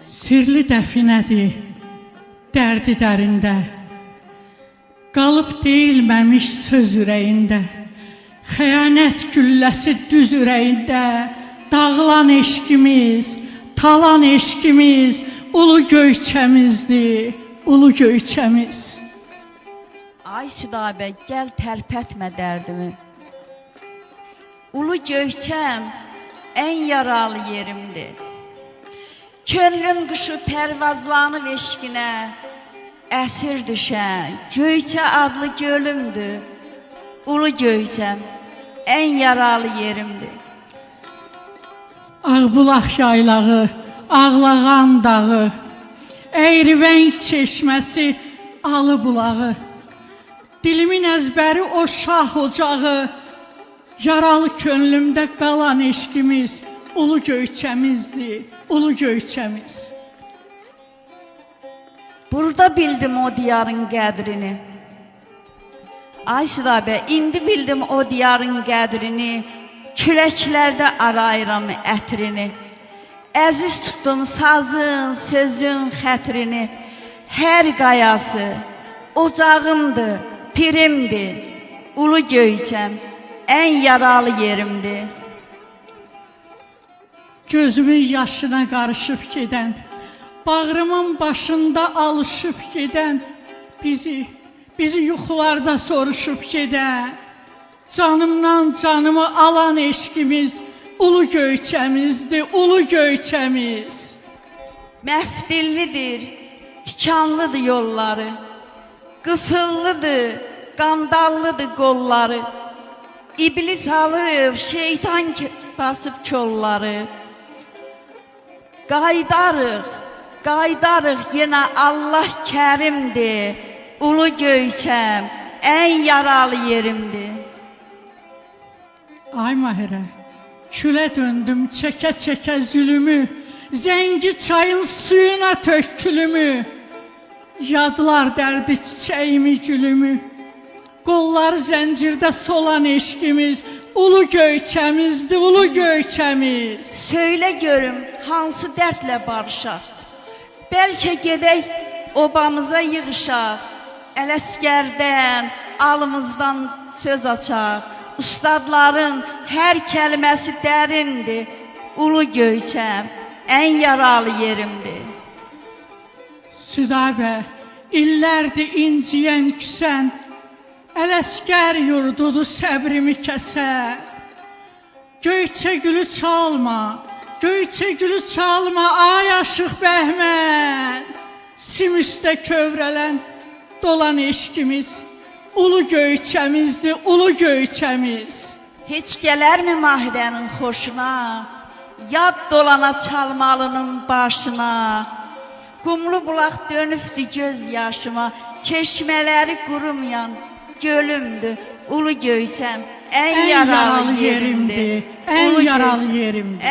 Sirli dəfinədir, dərdi dərində, qalıb deyilməmiş söz ürəyində, xəyanət gülləsi düz ürəyində, dağılan eşqimiz, talan eşqimiz, ulu göyçəmizdir, ulu göyçəmiz. Ay Südabə, gəl tərpətmə dərdimi. Ulu göyçəm ən yaralı yerimdir. Könlüm quşu pərvazlanıb eşqinə, əsir düşən Göyçə adlı gölümdür. Ulu göyçəm ən yaralı yerimdir. Ağbulaq yaylağı, ağlağan dağı, Əyrivəng çeşməsi, alı bulağı, dilimin əzbəri o şah ocağı, yaralı könlümdə qalan eşqimiz, ulu göyçəmizdir, ulu göyçəmiz. Burada bildim o diyarın qədrini. Ay Südabə, indi bildim o diyarın qədrini, küləklərdə arayıram ətrini. Əziz tutdum sazın, sözün xətrini, hər qayası ocağımdır, pirimdir, ulu göyçəm ən yaralı yerimdir. Gözümün yaşına qarışıb gedən, bağrımın başında alışıb gedən, bizi yuxularda soruşub gedən, canımdan canımı alan eşqimiz, ulu göyçəmizdir, ulu göyçəmiz. Məftillidir, tikanlıdır yolları, qıfıllıdır, qandallıdır qolları, İblis alıb, şeytan basıb kolları. Qaydarıq yenə Allah kərimdir, ulu göyçəm ən yaralı yerimdir. Ay Mahirə, külə döndüm çəkə-çəkə zülümü, zəngi çayın suyuna tökülümü, yadlar dərdi çiçəyimi gülümü, qolları zəncirdə solan eşqimiz, ulu göyçəmizdir, ulu göyçəmiz. Söylə görüm, hansı dərdlə barışaq, bəlkə gedək obamıza yığışaq, Ələsgərdən, alımızdan söz açaq, ustadların hər kəlməsi dərindir, ulu göyçəm ən yaralı yerimdir. Südabə, illərdir inciyən küsən, Ələsgər yurdudu səbrimi kəsə. Göyçə gülü çalma, göyçə gülü çalma, ay aşıq Bəhmən. Sim üstə kövrələn dolan eşqimiz, ulu göyçəmizdir, ulu göyçəmiz. Heç gələrmi Mahirənin xoşuna, yad dolana çalmalının başına, qumlu bulaq dönübdü göz yaşıma, çeşmələri qurumayan gölümdür, ulu göyçəm ən yaralı yerimdir, ən yaralı yerimdir.